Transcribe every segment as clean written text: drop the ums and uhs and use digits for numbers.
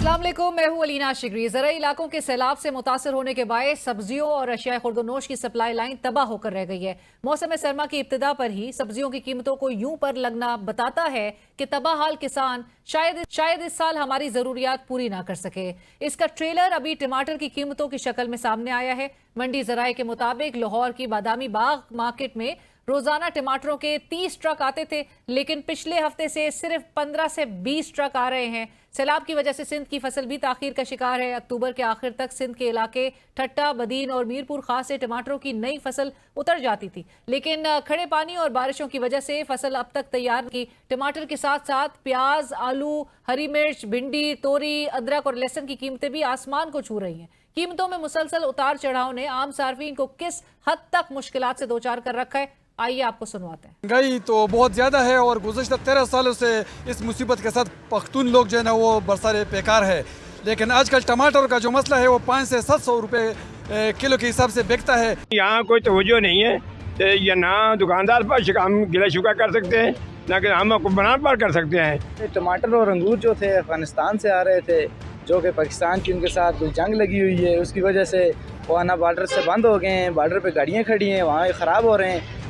अस्सलाम वालेकुम, मैं हूं अलीना शिगरी। ज़राई इलाकों के सैलाब से मुतासर होने के बायस सब्जियों और अशिया खुर्दनोश की सप्लाई लाइन तबाह होकर रह गई है। मौसम सरमा की इब्तिदा पर ही सब्जियों की कीमतों को यूं पर लगना बताता है कि तबाह हाल किसान शायद इस साल हमारी जरूरियात पूरी ना कर सके। इसका ट्रेलर अभी टमाटर की कीमतों की शक्ल में सामने आया है। मंडी ज़राए के मुताबिक लाहौर की बादामी बाग मार्केट में रोजाना टमाटरों के 30 ट्रक आते थे, लेकिन पिछले हफ्ते से सिर्फ 15 से 20 ट्रक आ रहे हैं। सैलाब की वजह से सिंध की फसल भी ताखीर का शिकार है। अक्टूबर के आखिर तक सिंध के इलाके ठट्टा, बदीन और मीरपुर खास से टमाटरों की नई फसल उतर जाती थी, लेकिन खड़े पानी और बारिशों की वजह से फसल अब तक तैयार की। टमाटर के साथ साथ प्याज, आलू, हरी मिर्च, भिंडी, तोरी, अदरक और लहसुन की कीमतें भी आसमान को छू रही हैं। कीमतों में मुसलसल उतार चढ़ाव ने आम सार्फिन को किस हद तक मुश्किलात से दो चार कर रखा है, आइए आपको सुनवाते हैं। महंगाई तो बहुत ज़्यादा है और गुज़श्ता 13 सालों से इस मुसीबत के साथ पख्तून लोग जो है ना वो बरसारे बेकार है। लेकिन आजकल टमाटर का जो मसला है वो 500 से 700 रुपये किलो के हिसाब से बिकता है। यहाँ कोई तवज्जो नहीं है तो ये ना दुकानदार पर हम गिला शुका कर सकते हैं, ना कि हम हुक्मरान पर कर सकते हैं। टमाटर और अंगूर जो थे अफगानिस्तान से आ रहे थे, जो कि पाकिस्तान की उनके साथ कोई जंग लगी हुई है, उसकी वजह से वो आना बॉर्डर से बंद हो गए हैं। बॉर्डर पे गाड़ियाँ खड़ी हैं, वहाँ ख़राब हो रहे हैं।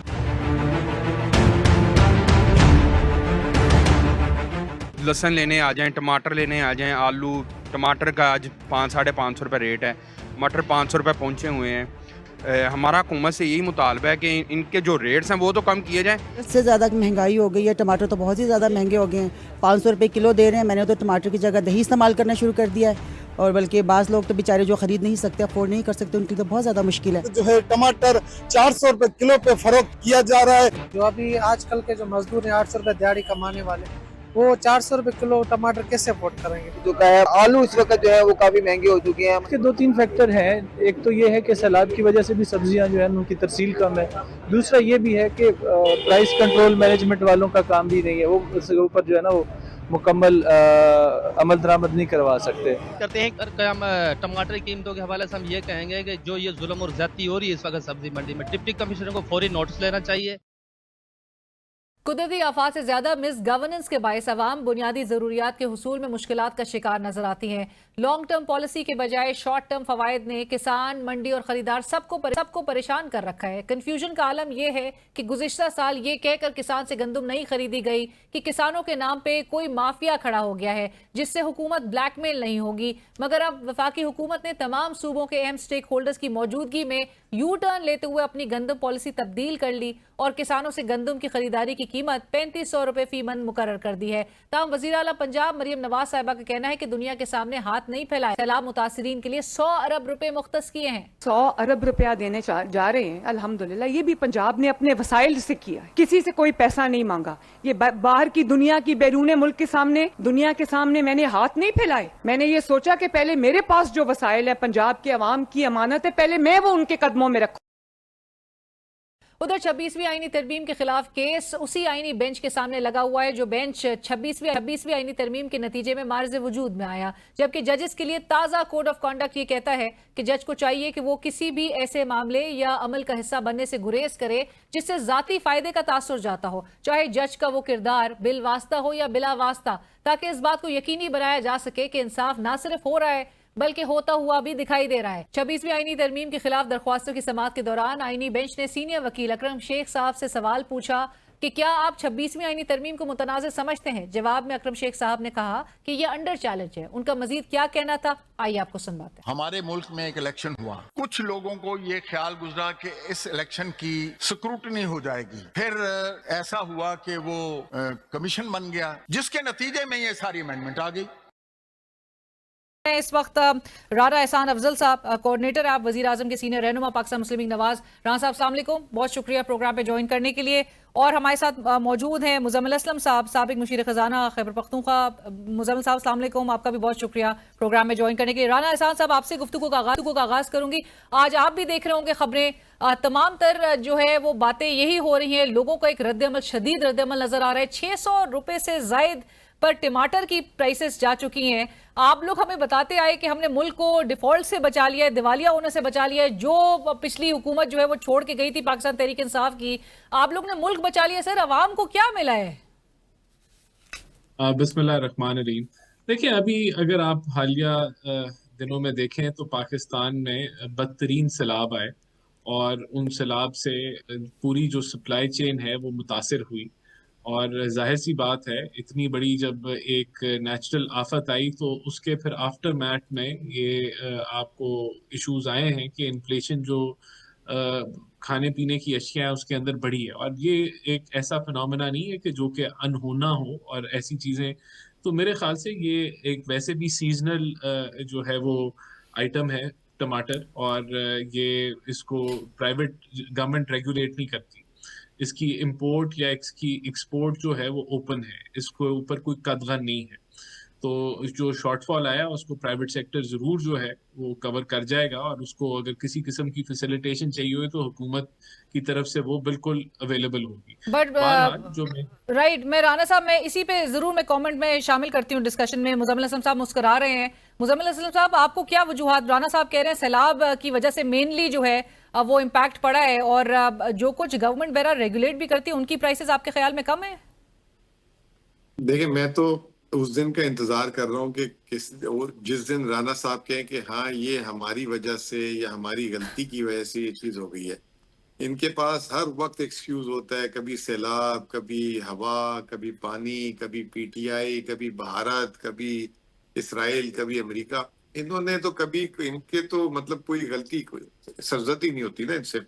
लहसुन लेने आ जाएं, टमाटर लेने आ जाएं, आलू टमाटर का आज 500-550 रुपये रेट है, मटर 500 रुपये पहुँचे हुए हैं। हमारा हुकूमत से यही मुतालबा है कि इनके जो रेट्स हैं वो तो कम किए जाएं। इससे ज़्यादा महंगाई हो गई है, टमाटर तो बहुत ही ज़्यादा महंगे हो गए हैं। 500 रुपये किलो दे रहे हैं। मैंने तो टमाटर की जगह दही इस्तेमाल करना शुरू कर दिया है, और बल्कि बाज़ लोग तो बेचारे जो ख़रीद नहीं सकते, अफोर्ड नहीं कर सकते, उनकी तो बहुत ज़्यादा मुश्किल है। जो है टमाटर 400 रुपये किलो पे फरोख्त किया जा रहा है। जो अभी आजकल के जो मजदूर हैं 800 रुपये दिहाड़ी कमाने वाले, वो 400 रुपये किलो टमाटर कैसे अफोर्ड करेंगे? जो है आलू इस वक्त जो है वो काफ़ी महंगे हो चुके हैं। इसके 2-3 फैक्टर हैं। एक तो ये है कि सैलाब की वजह से भी सब्जियां जो है उनकी तरसील कम है। दूसरा ये भी है कि प्राइस कंट्रोल मैनेजमेंट वालों का काम भी नहीं है, वो उसके ऊपर जो है ना वो मुकम्मल अमल दरामद नहीं करवा सकते हैं। टमाटर की कीमतों के हवाले से हम ये कहेंगे कि जो ये जुल्म और ज्यादती हो रही है इस वक्त सब्जी मंडी में, डिप्टी कमिश्नर को फौरी नोटिस लेना चाहिए। कुदरती आफात से ज्यादा मिस गवर्नेंस के बायस अवाम बुनियादी जरूरियात के हुसूल में मुश्किलात का शिकार नजर आती हैं। लॉन्ग टर्म पॉलिसी के बजाय शॉर्ट टर्म फवायद ने किसान, मंडी और खरीदार सबको परेशान कर रखा है। कन्फ्यूजन का आलम यह है कि गुज़िश्ता साल ये कहकर किसान से गंदम नहीं खरीदी गई कि किसानों के नाम पे कोई माफिया खड़ा हो गया है जिससे हुकूमत ब्लैकमेल नहीं होगी, मगर अब वफाकी हुकूमत ने तमाम सूबों के अहम स्टेक होल्डर्स की मौजूदगी में यू टर्न लेते हुए अपनी गंदम पॉलिसी तब्दील कर ली और किसानों से गंदम की खरीदारी की कीमत 3500 रुपए फी मन मुकर्रर कर दी है। ताम वज़ीर आला पंजाब मरियम नवाज साहिबा का कहना है कि दुनिया के सामने हाथ नहीं फैलाए, सैलाब मुतासिरीन के लिए 100 अरब रुपए मुख्तस किए हैं। 100 अरब रुपया देने जा रहे हैं। अल्हम्दुलिल्लाह ये भी पंजाब ने अपने वसाइल से किया, किसी से कोई पैसा नहीं मांगा। ये बाहर की दुनिया की बैरून मुल्क के सामने, दुनिया के सामने मैंने हाथ नहीं फैलाए। मैंने ये सोचा कि पहले मेरे पास जो वसाइल है, पंजाब के अवाम की अमानत है, पहले मैं वो उनके कदमों में रखूं। उधर 26वीं आईनी तरमीम के खिलाफ केस उसी आईनी बेंच के सामने लगा हुआ है जो बेंच 26वीं आईनी तरमीम के नतीजे में मार्ज वजूद में आया, जबकि जजेस के लिए ताज़ा कोड ऑफ कंडक्ट ये कहता है कि जज को चाहिए कि वो किसी भी ऐसे मामले या अमल का हिस्सा बनने से गुरेज करे जिससे जाती फायदे का तासुर जाता हो, चाहे जज का वो किरदार बिल वास्ता हो या बिला वास्ता, ताकि इस बात को यकीनी बनाया जा सके कि इंसाफ ना सिर्फ हो रहा है बल्कि होता हुआ भी दिखाई दे रहा है। 26वीं आईनी तरमीम के खिलाफ दरख्वास्तों की समाअत के दौरान आईनी बेंच ने सीनियर वकील अकरम शेख साहब से सवाल पूछा कि क्या आप 26वीं आईनी तरमीम को मुतनाज़ समझते हैं। जवाब में अकरम शेख साहब ने कहा कि यह अंडर चैलेंज है। उनका मजीद क्या कहना था, आइए आपको सुनवाते हैं। हमारे मुल्क में एक इलेक्शन हुआ, कुछ लोगों को ये ख्याल गुजरा कि इस इलेक्शन की स्क्रूटनी हो जाएगी, फिर ऐसा हुआ कि वो कमीशन बन गया जिसके नतीजे में ये सारी अमेंडमेंट आ गई। इस वक्त राना एहसान अफजल साहब कोऑर्डिनेटर आप वजीर आजम के सीनियर रहनुमा पाकिस्तान मुस्लिम लीग नवाज। राना साहब अस्सलाम वालेकुम, बहुत शुक्रिया प्रोग्राम पे ज्वाइन करने के लिए। और हमारे साथ मौजूद हैं मुजम्मिल असलम साहब, साबिक मुशीर खजाना खैबर पख्तूनख्वा। मुजम्मिल साहब अस्सलाम वालेकुम, आपका भी बहुत शुक्रिया प्रोग्राम में ज्वाइन करने के लिए। राना एहसान साहब, आपसे गुफ्तगू का आगाज करूंगी। आज आप भी देख रहे होंगे खबरें, तमाम तर जो है वो बातें यही हो रही हैं, लोगों का एक रद्दअमल, शदीद रद्दअमल नजर आ रहा है। 600 रुपए से जायद पर टमाटर की प्राइसेस जा चुकी हैं। आप लोग हमें बताते आए कि हमने मुल्क को डिफॉल्ट से बचा लिया है, दिवालिया होने से बचा लिया है, जो पिछली हुकूमत जो है वो छोड़ के गई थी पाकिस्तान तहरीक इंसाफ की। आप लोग ने मुल्क बचा लिया, सर अवाम को क्या मिला है? बिस्मिल्लाहिर्रहमानिर्रहीम। देखिए, अभी अगर आप हालिया दिनों में देखें तो पाकिस्तान में बदतरीन सैलाब आए और उन सैलाब से पूरी जो सप्लाई चेन है वो मुतासिर हुई। और जाहिर सी बात है, इतनी बड़ी जब एक नेचुरल आफत आई तो उसके फिर आफ्टर मैथ में ये आपको इश्यूज आए हैं कि इन्फ्लेशन जो खाने पीने की अशिया है उसके अंदर बढ़ी है। और ये एक ऐसा फिनोमेना नहीं है कि जो कि अनहोना हो और ऐसी चीज़ें। तो मेरे ख्याल से ये एक वैसे भी सीजनल जो है वो आइटम है टमाटर, और ये इसको प्राइवेट गवर्नमेंट रेगुलेट नहीं करती। इसकी इंपोर्ट या इसकी एक्सपोर्ट जो है वो ओपन है, इसको ऊपर कोई कदगन नहीं है। तो जो शॉर्टफॉल आया उसको प्राइवेट सेक्टर जरूर जो है वो कवर कर जाएगा, और उसको अगर किसी किस्म की फैसिलिटेशन चाहिए हो तो हुकूमत की तरफ से वो बिल्कुल अवेलेबल होगी। बट बहरहाल जो मैं राइट, मैं राना साहब, मैं इसी पे जरूर मैं कमेंट में शामिल करती हूँ डिस्कशन में। मुजम्मिल असलम साहब मुस्कुरा रहे हैं। मुजम्मिल असलम साहब, आपको क्या वजूहात, राना साहब कह रहे हैं सैलाब की वजह से मेनली जो है वो इम्पैक्ट पड़ा है, और जो कुछ गवर्नमेंट वगैरह रेगुलेट भी करती है उनकी प्राइसेस आपके ख्याल में कम है? देखिए, मैं तो उस दिन का इंतजार कर रहा हूँ कि जिस दिन राना साहब कहें कि हाँ ये हमारी वजह से या हमारी गलती की वजह से ये चीज हो गई है। इनके पास हर वक्त एक्सक्यूज होता है, कभी सैलाब, कभी हवा, कभी पानी, कभी पीटीआई, कभी भारत, कभी इसराइल, कभी अमेरिका। इन्होंने तो कभी, इनके तो मतलब कोई गलती, कोई सरजती नहीं होती ना इनसे।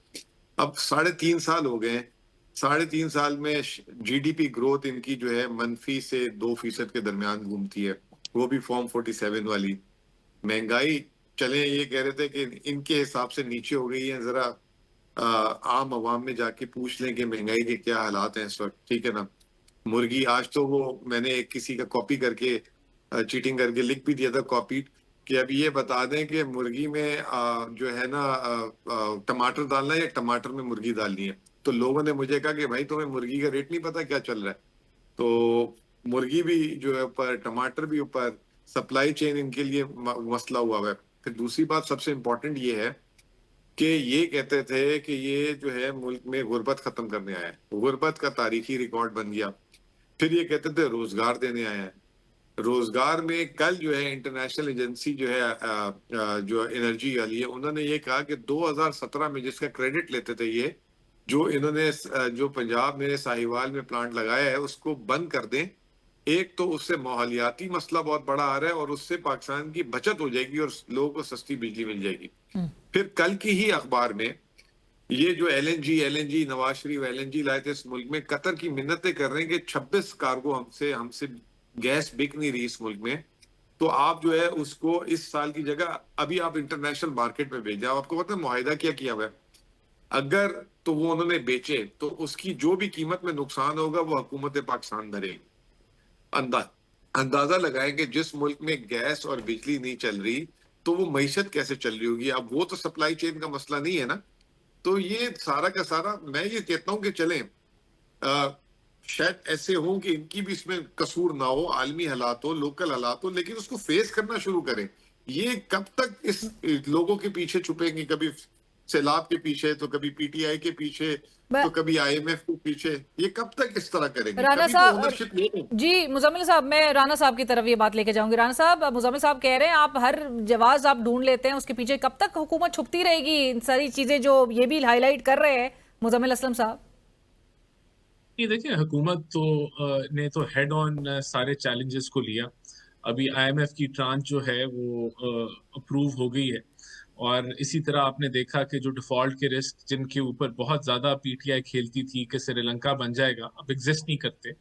अब 3.5 साल हो गए हैं। 3.5 साल में जीडीपी ग्रोथ इनकी जो है -से 2% के दरमियान घूमती है, वो भी फॉर्म 47 वाली। महंगाई, चले ये कह रहे थे कि इनके हिसाब से नीचे हो गई है, जरा आम आवाम में जाके पूछ लें कि महंगाई के क्या हालात हैं इस वक्त, ठीक है ना। मुर्गी, आज तो वो मैंने एक किसी का कॉपी करके चीटिंग करके लिख भी दिया था कॉपी, कि अभी ये बता दें कि मुर्गी में जो है ना टमाटर डालना है या टमाटर में मुर्गी डालनी है। तो लोगों ने मुझे कहा कि भाई तुम्हें मुर्गी का रेट नहीं पता क्या चल रहा है। तो मुर्गी भी जो है ऊपर, टमाटर भी ऊपर, सप्लाई चेन इनके लिए मसला हुआ है। फिर दूसरी बात सबसे इम्पोर्टेंट ये है कि ये कहते थे कि ये जो है मुल्क में गुर्बत खत्म करने आया है, गुर्बत का तारीखी रिकॉर्ड बन गया। फिर ये कहते थे रोजगार देने आए हैं। रोजगार में कल जो है इंटरनेशनल एजेंसी जो है जो एनर्जी वाली है, उन्होंने ये कहा कि 2017 में, जिसका क्रेडिट लेते थे ये, जो इन्होंने जो पंजाब में साहिवाल में प्लांट लगाया है उसको बंद कर दें। एक तो उससे माहौलियाती मसला बहुत बड़ा आ रहा है और उससे पाकिस्तान की बचत हो जाएगी और लोगों को सस्ती बिजली मिल जाएगी। फिर कल की ही अखबार में ये जो एलएनजी नवाज शरीफ एलएनजी लाए थे इस मुल्क में, कतर की मिन्नतें कर रहे हैं कि 26 कार्गो हमसे गैस बिक नहीं रही इस मुल्क में, तो आप जो है उसको इस साल की जगह अभी आप इंटरनेशनल मार्केट में भेजा। आपको पता है मुआहिदा क्या किया हुआ है? अगर तो वो उन्होंने बेचे तो उसकी जो भी कीमत में नुकसान होगा वो हुकूमत पाकिस्तान भरेगी। अंदाजा लगाएं कि जिस मुल्क में गैस और बिजली नहीं चल रही तो वो मईशत कैसे चल रही होगी। अब वो तो सप्लाई चेन का मसला नहीं है ना। तो ये सारा का सारा, मैं ये कहता हूं कि चलें, शायद ऐसे हो कि इनकी भी इसमें कसूर ना हो, आलमी हालात हो, लोकल हालात हो, लेकिन उसको फेस करना शुरू करें। ये कब तक इस लोगों के पीछे छुपेंगे, कभी सैलाब के पीछे, तो कभी पीटीआई के पीछे, तो कभी आईएमएफ के पीछे, ये कब तक इस तरह करेंगे? राना साहब जी, मुजम्मिल साहब, मैं राना साहब की तरफ ये बात लेके जाऊंगी। राना साहब, मुजम्मिल साहब कह रहे हैं आप हर जवाब आप ढूंढ लेते हैं, उसके पीछे कब तक हुकूमत छुपती रहेगी? इन सारी चीजें जो ये भी हाईलाइट कर रहे हैं मुजम्मिल असलम साहब। ये देखिए, हुकूमत तो ने तो हेड ऑन सारे चैलेंजेस को लिया। अभी आईएमएफ की ट्रांच जो है वो अप्रूव हो गई है, और इसी तरह आपने देखा कि जो डिफॉल्ट के रिस्क जिनके ऊपर बहुत ज़्यादा पीटीआई खेलती थी कि श्रीलंका बन जाएगा, अब एग्जिस्ट नहीं करते।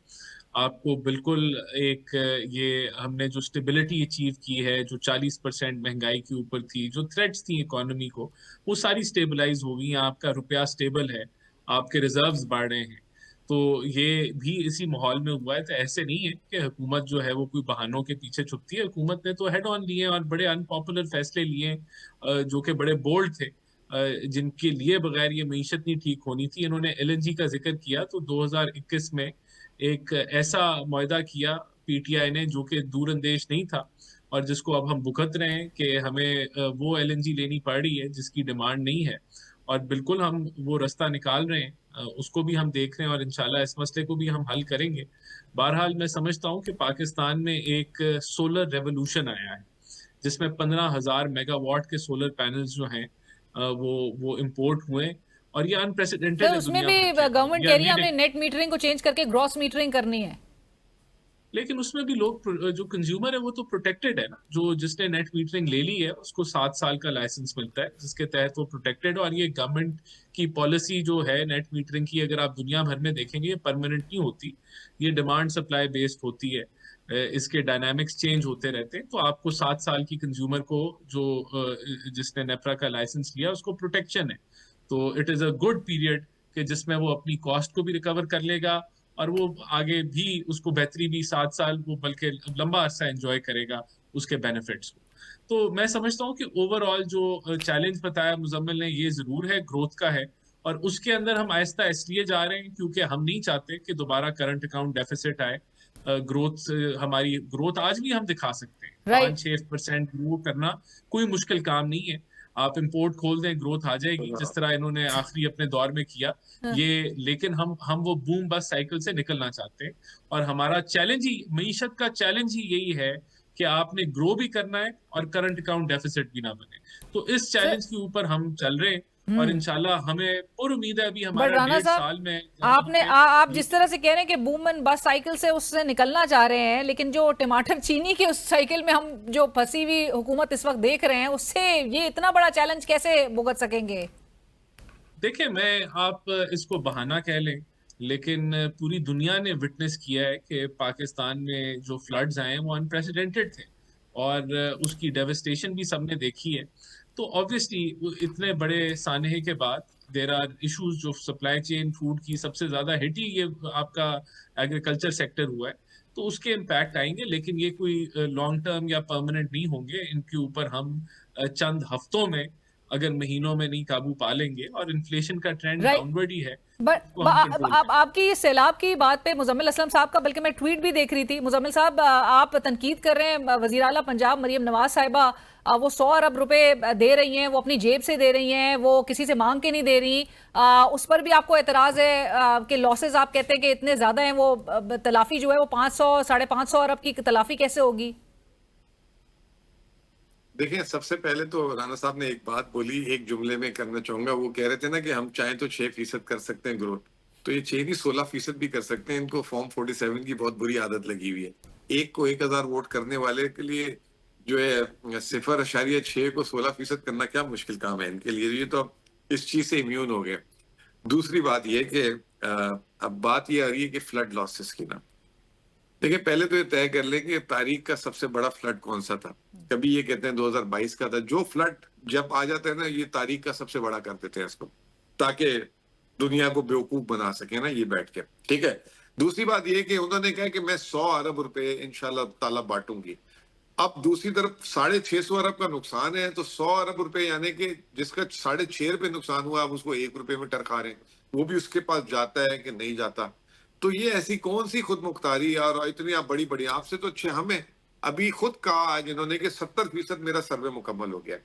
आपको बिल्कुल एक ये हमने जो स्टेबिलिटी अचीव की है, जो 40% महंगाई के ऊपर थी, जो थ्रेट्स थी इकोनॉमी को, वो सारी स्टेबलाइज हो गई। आपका रुपया स्टेबल है, आपके रिजर्व्स बढ़ रहे हैं। तो ये भी इसी माहौल में हुआ है। तो ऐसे नहीं है कि हुकूमत जो है वो कोई बहानों के पीछे छुपती है। हुकूमत ने तो हेड ऑन लिए और बड़े अनपॉपुलर फैसले लिए जो कि बड़े बोल्ड थे, जिनके लिए बगैर ये मीशत नहीं ठीक होनी थी। इन्होंने एलएनजी का जिक्र किया तो 2021 में एक ऐसा मुआहदा किया पीटीआई ने जो कि दूरअंदेश नहीं था, और जिसको अब हम भुगत रहे हैं कि हमें वो एलएनजी लेनी पड़ रही है जिसकी डिमांड नहीं है। और बिल्कुल हम वो रास्ता निकाल रहे हैं उसको भी हम देख रहे हैं और इंशाल्लाह इस मसले को भी हम हल करेंगे। बहरहाल मैं समझता हूँ कि पाकिस्तान में एक सोलर रेवोल्यूशन आया है जिसमें 15,000 मेगावाट के सोलर पैनल्स जो हैं वो इंपोर्ट हुए और ये अनप्रेसिडेंटेड तो है उसमें दुनिया भी भर के। गवर्नमेंट We कह are रही है हमने needing- नेट मीटरिंग को चेंज करके ग्रॉस मीटरिंग करनी है। लेकिन उसमें भी लोग जो कंज्यूमर है वो तो प्रोटेक्टेड है ना। जो जिसने नेट मीटरिंग ले ली है उसको 7 साल का लाइसेंस मिलता है जिसके तहत वो प्रोटेक्टेड है। और ये गवर्नमेंट की पॉलिसी जो है नेट मीटरिंग की, अगर आप दुनिया भर में देखेंगे ये परमानेंट नहीं होती, ये डिमांड सप्लाई बेस्ड होती है। इसके डायनामिक्स चेंज होते रहते हैं। तो आपको 7 साल की कंज्यूमर को जो जिसने नेपरा का लाइसेंस लिया उसको प्रोटेक्शन है। तो it is a good period कि जिसमें वो अपनी कॉस्ट को भी रिकवर कर लेगा और वो आगे भी उसको बेहतरी भी 7 साल वो बल्कि लंबा अरसा एंजॉय करेगा उसके बेनिफिट्स को। तो मैं समझता हूँ कि ओवरऑल जो चैलेंज बताया मुजम्मिल ने ये जरूर है, ग्रोथ का है। और उसके अंदर हम आहिस्ता इसलिए जा रहे हैं क्योंकि हम नहीं चाहते कि दोबारा करंट अकाउंट डेफिसिट आए। ग्रोथ हमारी ग्रोथ आज भी हम दिखा सकते हैं। 5-6% ग्रो करना कोई मुश्किल काम नहीं है। आप इंपोर्ट खोल दें, ग्रोथ आ जाएगी जिस तरह इन्होंने आखिरी अपने दौर में किया ये। लेकिन हम वो बूम बस साइकिल से निकलना चाहते हैं और हमारा चैलेंज ही, मईशत का चैलेंज ही यही है कि आपने ग्रो भी करना है और करंट अकाउंट डेफिसिट भी ना बने। तो इस चैलेंज के ऊपर हम चल रहे हैं और इंशाल्लाह हमें पूरी उम्मीद है अभी हमारा 1.5 साल में आपने आप जिस तरह से कह रहे हैं कि बूम एंड बस साइकिल से उससे निकलना चाह रहे हैं, लेकिन जो टमाटर चीनी की उस साइकिल में हम जो फंसी हुई हुकूमत इस वक्त देख रहे हैं उससे ये इतना बड़ा चैलेंज कैसे भुगत सकेंगे? देखिए, मैं आप इसको बहाना कह लें लेकिन पूरी दुनिया ने विटनेस किया है कि पाकिस्तान में जो फ्लड्स आए हैं वो अनप्रेसिडेंटेड थे और उसकी डेवस्टेशन भी सबने देखी है। तो ऑब्वियसली इतने बड़े सानहे के बाद देयर आर इश्यूज। जो सप्लाई चेन फूड की सबसे ज्यादा हिट ही ये आपका एग्रीकल्चर सेक्टर हुआ है, तो उसके इम्पैक्ट आएंगे। लेकिन ये कोई लॉन्ग टर्म या परमानेंट नहीं होंगे। इनके ऊपर हम चंद हफ्तों में अगर महीनों में नहीं काबू पा लेंगे और इन्फ्लेशन का ट्रेंड डाउनवर्ड ही है। आपकी सैलाब की बात पे मुजम्मिल असलम साहब का बल्कि मैं ट्वीट भी देख रही थी। मुजम्मिल साहब, आप तनकीद कर रहे हैं वज़ीर आला पंजाब मरियम नवाज साहिबा, वो 100 अरब रुपए दे रही हैं, वो अपनी जेब से दे रही हैं, वो किसी से मांग के नहीं दे रही। उस पर भी आपको एतराज है कि लॉसेज आप कहते हैं कि इतने ज्यादा हैं, वो तलाफी जो है वो 500-550 अरब की तलाफी कैसे होगी? देखिए, सबसे पहले तो राना साहब ने एक बात बोली, एक जुमले में करना चाहूंगा। वो कह रहे थे ना कि हम चाहें तो 6% कर सकते हैं ग्रोथ, तो ये 6 नहीं 16% भी कर सकते हैं। इनको फॉर्म 47 की बहुत बुरी आदत लगी हुई है। एक को 1000 वोट करने वाले के लिए जो है 0.6 को 16% करना क्या मुश्किल काम है इनके लिए। ये तो अब इस चीज से इम्यून हो गए। दूसरी बात ये कि अब बात ये आ रही है कि फ्लड लॉसेस की ना। देखिए, पहले तो ये तय कर लें कि तारीख का सबसे बड़ा फ्लड कौन सा था। कभी ये कहते हैं 2022 का था। जो फ्लड जब आ जाता है ना, ये तारीख का सबसे बड़ा कर देते हैं इसको, ताकि दुनिया को बेवकूफ बना सके ना ये बैठ के। ठीक है। दूसरी बात ये कि उन्होंने कहा कि मैं 100 अरब रुपए इंशाल्लाह ताला बांटूंगी। अब दूसरी तरफ 650 अरब का नुकसान है, तो 100 अरब रुपए यानी कि जिसका 6.5 रुपए नुकसान हुआ, आप उसको 1 रुपए में टरखा रहे हैं। वो भी उसके पास जाता है कि नहीं जाता। तो ये ऐसी कौन सी खुद मुख्तारी और इतनी आप बड़ी बड़ी, आपसे तो अच्छे हमें अभी खुद कहा आज इन्होंने कि 70% मेरा सर्वे मुकम्मल हो गया।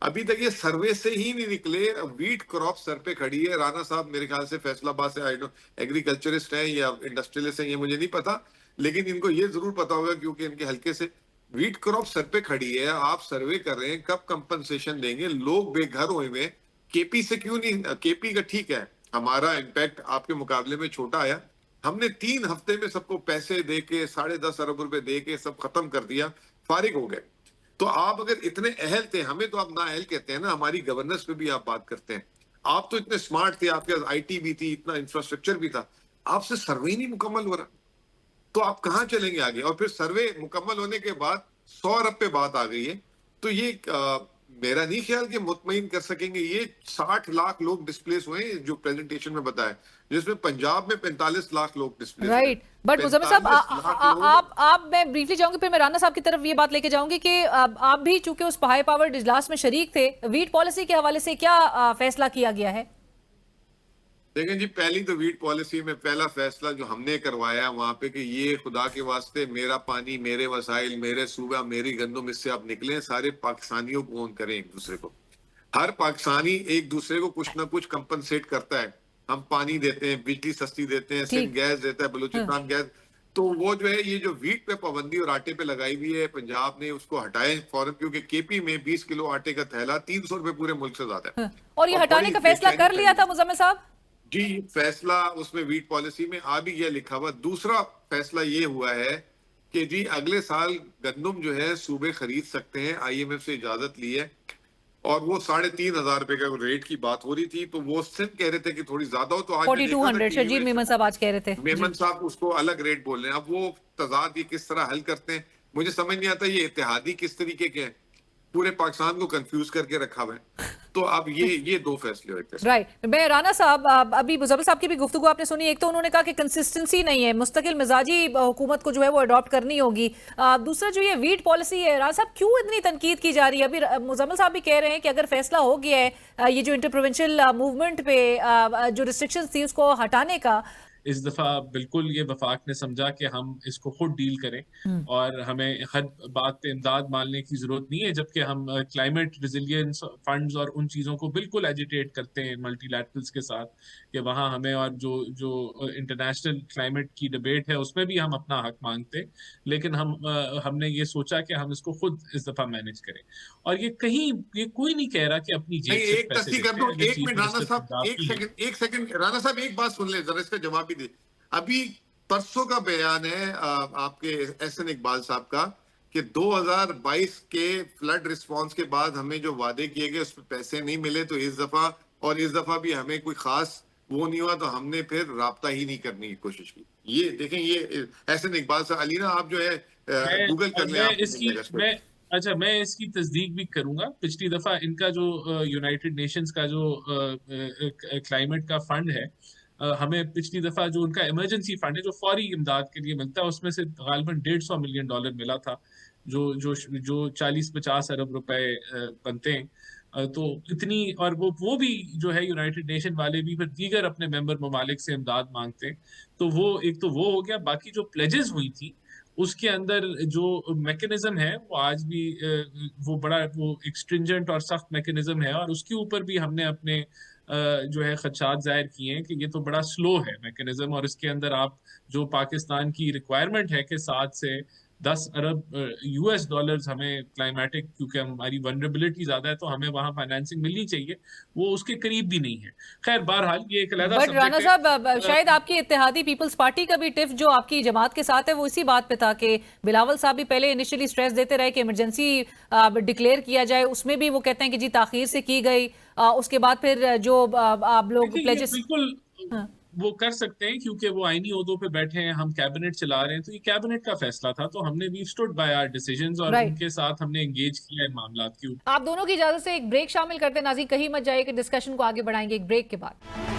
अभी तक ये सर्वे से ही नहीं निकले। वीट क्रॉप सर पे खड़ी है। राना साहब मेरे ख्याल से फैसलाबाद से एग्रीकल्चरिस्ट हैं या इंडस्ट्रियलिस्ट हैं, ये मुझे नहीं पता, लेकिन इनको ये जरूर पता होगा क्योंकि इनके हल्के से वीट क्रॉप सर पे खड़ी है। आप सर्वे कर रहे हैं, कब कंपनसेशन देंगे? लोग बेघर हुए में केपी से क्यों नहीं? केपी का ठीक है, हमारा इम्पैक्ट आपके मुकाबले में छोटा आया। हमने 3 हफ्ते में सबको पैसे दे के 10.5 अरब रुपए दे के सब खत्म कर दिया, फारिग हो गए। तो आप अगर इतने अहल थे, हमें तो आप ना अहल कहते हैं ना, हमारी गवर्नेंस पे भी आप बात करते हैं। आप तो इतने स्मार्ट थे, आपके पास आईटी भी थी, इतना इंफ्रास्ट्रक्चर भी था, आपसे सर्वे ही नहीं मुकम्मल हो रहा, तो आप कहाँ चलेंगे आगे? और फिर सर्वे मुकम्मल होने के बाद 100 अरब पे बात आ गई है। तो ये मेरा नहीं ख्याल कि मुतमईन कर सकेंगे। ये 60 लाख लोग डिस्प्लेस हुए हैं जो प्रेजेंटेशन में बताया, जिसमें पंजाब में 45 लाख लोग डिस्प्लेस। राइट, बट मुजम्मिल साहब आप मैं ब्रीफली जाऊंगी, फिर मैं राना साहब की तरफ ये बात लेके जाऊंगी कि आप भी चूंकि उस हाई पावर्ड इजलास में शरीक थे, वीट पॉलिसी के हवाले से क्या फैसला किया गया है? देखें जी, पहली तो वीट पॉलिसी में पहला फैसला जो हमने करवाया वहां पे कि ये खुदा के वास्ते मेरा पानी, मेरे वसाइल, मेरे सूबा, मेरी गंदम, इससे आप निकलें, सारे पाकिस्तानियों को ओन करें एक दूसरे को। हर पाकिस्तानी एक दूसरे को कुछ ना कुछ कंपनसेट करता है। हम पानी देते हैं, बिजली सस्ती देते हैं, सिंध गैस देता है, बलूचिस्तान गैस। तो वो जो है ये जो वीट पे पाबंदी और आटे पे लगाई हुई है, पंजाब ने उसको हटाए फौरन, क्योंकि केपी में 20 किलो आटे का थैला 300 रुपए पूरे मुल्क से ज्यादा है। और ये हटाने का फैसला कर लिया था मुजम्मिल साहब? जी, फैसला उसमें वीट पॉलिसी में आ भी गया लिखा हुआ। दूसरा फैसला ये हुआ है कि जी अगले साल गंदम जो है सूबे खरीद सकते हैं, IMF से इजाजत ली है। और वो 3,500 रुपए का रेट की बात हो रही थी, तो वो सिर्फ कह रहे थे कि थोड़ी ज्यादा हो, तो आज 4200 शर्जील मेमन साहब आज कह रहे थे। मेमन साहब उसको अलग रेट बोल रहे हैं। अब वो तजाद ये किस तरह हल करते हैं मुझे समझ नहीं आता। ये इत्तेहादी किस तरीके के हैं, पूरे पाकिस्तान को कंफ्यूज करके रखा हुआ है। तो अब ये दो फैसले हुए थे। राइट। मैं राना साहब, अभी मुजम्मिल साहब की भी गुफ्तगू आपने सुनी। एक तो उन्होंने कहा कि कंसिस्टेंसी नहीं है, मुस्तकिल मिजाजी हुकूमत को जो है वो अडॉप्ट करनी होगी। दूसरा जो ये वीट पॉलिसी है, राना साहब क्यों इतनी तनकीद की जा रही है? अभी मुजम्मिल साहब भी कह रहे हैं कि अगर फैसला हो गया है ये जो इंटर प्रोविंशियल मूवमेंट पे जो रिस्ट्रिक्शंस थी उसको हटाने का, इस दफा बिल्कुल ये वफाक ने समझा कि हम इसको खुद डील करें और हमें हर बात पे इमदाद मांगने की जरूरत नहीं है, जबकि हम क्लाइमेट रिजिलियंस फंड्स और उन चीज़ों को बिल्कुल एजिटेट करते हैं मल्टीलैटरल्स के साथ कि वहाँ हमें, और जो इंटरनेशनल क्लाइमेट की डिबेट है उसमें भी हम अपना हक मांगते हैं। लेकिन हमने ये सोचा कि हम इसको खुद इस दफा मैनेज करें। और ये कोई नहीं कह रहा कि अपनी जेब से एक पैसे कर दो, देते हैं। एक मिनट राना साहब, एक सेकंड राना साहब, एक बात सुन ले जरा, इसका जवाब भी दे। अभी परसों का बयान है आपके एहसन इकबाल साहब का कि 2022 के फ्लड रिस्पांस के बाद हमें जो वादे किए गए उसमें पैसे नहीं मिले, तो इस दफा भी हमें कोई खास वो नहीं हुआ, तो हमने फिर राब्ता ही नहीं करने की कोशिश की। ये देखें, ये एहसन इकबाल साहब, अलीना आप जो है गूगल कर लें। मैं इसकी तस्दीक भी करूंगा। पिछली दफा इनका जो यूनाइटेड नेशंस का जो क्लाइमेट का फंड है, हमें पिछली दफा जो उनका इमरजेंसी फंड है जो फौरी इमदाद के लिए मिलता है, उसमें से गालिबन $150 मिलियन मिला था, जो 40-50 अरब रुपए बनते हैं। तो इतनी, और वो भी जो है यूनाइटेड नेशन वाले भी फिर दीगर अपने मेंबर ममालिक से इमदाद मांगते हैं। तो वो एक तो वो हो गया। बाकी जो प्लेजेस हुई थी उसके अंदर जो मैकेनिज्म है वो आज भी वो एक स्ट्रिंजेंट और सख्त मैकेनिज्म है, और उसके ऊपर भी हमने अपने जो है खदशात जाहिर किए हैं कि ये तो बड़ा स्लो है मैकेनिज्म। और इसके अंदर आप जो पाकिस्तान की रिक्वायरमेंट है कि 7 से 10 अरब US डॉलर्स हमें क्लाइमेटिक, क्योंकि हमारी वनरेबिलिटी ज्यादा है तो हमें वहां फाइनेंसिंग मिलनी चाहिए, वो उसके करीब भी नहीं है। खैर बहरहाल ये एक अलग बट राना साहब, शायद आपकी इत्तेहादी पीपल्स पार्टी का भी टिफ जो आपकी जमात के साथ है वो इसी बात पे था कि बिलावल साहब भी पहले इनिशियली स्ट्रेस देते रहे कि इमरजेंसी डिक्लेयर किया जाए, उसमें भी वो कहते हैं कि जी ताखीर से की गई। उसके बाद फिर जो आप लोग प्लेजेस बिल्कुल वो कर सकते हैं, क्योंकि वो आईनी ओहदों पे बैठे हैं, हम कैबिनेट चला रहे हैं, तो ये कैबिनेट का फैसला था, तो हमने we stood by our decisions और उनके साथ हमने एंगेज किया इन मामलात के ऊपर। आप दोनों की इजाजत से एक ब्रेक शामिल करते हैं नाज़रीन, कहीं मत जाइए कि डिस्कशन को आगे बढ़ाएंगे एक ब्रेक के बाद।